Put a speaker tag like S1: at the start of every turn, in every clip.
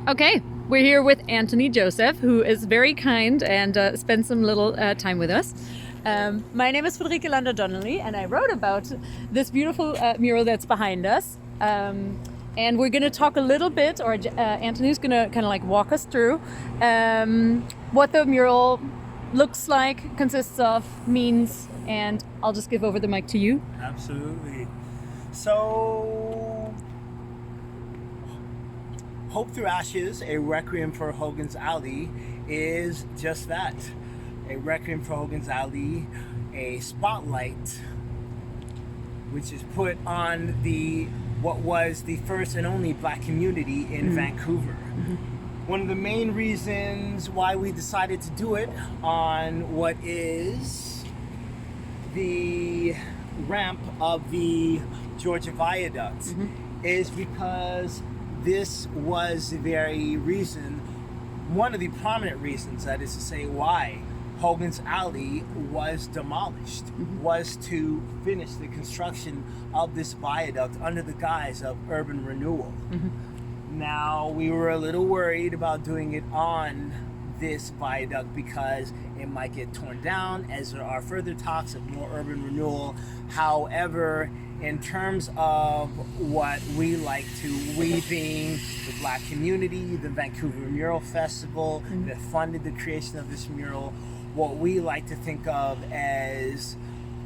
S1: Okay, we're here with Anthony Joesph, who is very kind and spent some little time with us. My name is Friederike Landau-Donnelly, and I wrote about this beautiful mural that's behind us. And we're going to talk a little bit, or Anthony's going to kind of like walk us through what the mural looks like, consists of, means, and I'll just give over the mic to you.
S2: Absolutely. So, Hope Through Ashes, a requiem for Hogan's Alley, is just that. A requiem for Hogan's Alley, a spotlight, which is put on what was the first and only Black community in Vancouver. One of the main reasons why we decided to do it on what is the ramp of the Georgia Viaduct is because this was the very reason, one of the prominent reasons, that is to say, why Hogan's Alley was demolished, was to finish the construction of this viaduct under the guise of urban renewal. Now, we were a little worried about doing it on this viaduct because it might get torn down, as there are further talks of more urban renewal. However, in terms of what we like to, we being the Black community, the Vancouver Mural Festival that funded the creation of this mural, what we like to think of as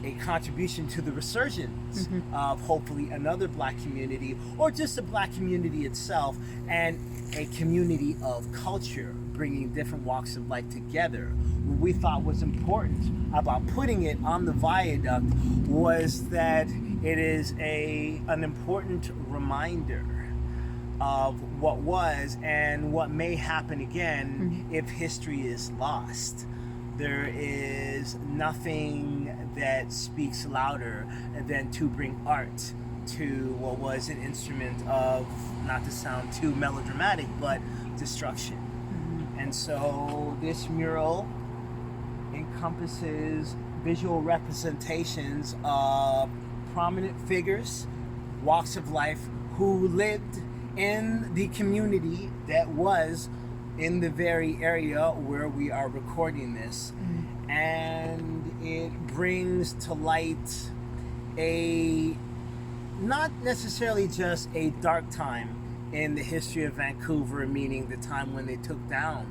S2: a contribution to the resurgence of hopefully another Black community, or just the Black community itself, and a community of culture, bringing different walks of life together. What we thought was important about putting it on the viaduct was that it is an important reminder of what was and what may happen again if history is lost. There is nothing that speaks louder than to bring art to what was an instrument of, not to sound too melodramatic, but destruction. And so this mural encompasses visual representations of prominent figures, walks of life, who lived in the community that was in the very area where we are recording this. And it brings to light not necessarily just a dark time in the history of Vancouver, meaning the time when they took down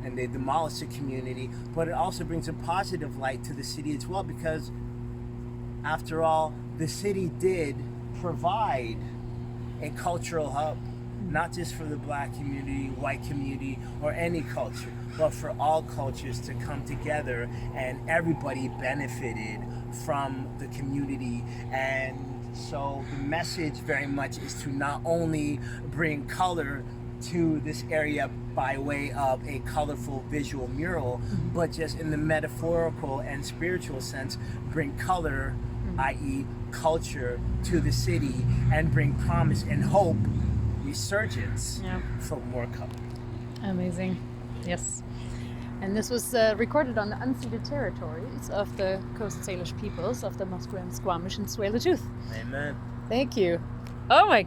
S2: and they demolished the community, but it also brings a positive light to the city as well, because after all, the city did provide a cultural hub, not just for the Black community, white community, or any culture, but for all cultures to come together, and everybody benefited from the community. And so the message very much is to not only bring color to this area by way of a colorful visual mural, but just in the metaphorical and spiritual sense, bring color, i.e. culture, to the city, and bring promise and hope, resurgence for more color.
S1: Amazing. Yes. And this was recorded on the unceded territories of the Coast Salish peoples of the Musqueam, Squamish, and Tsleil-Waututh.
S2: Amen.
S1: Thank you. Oh my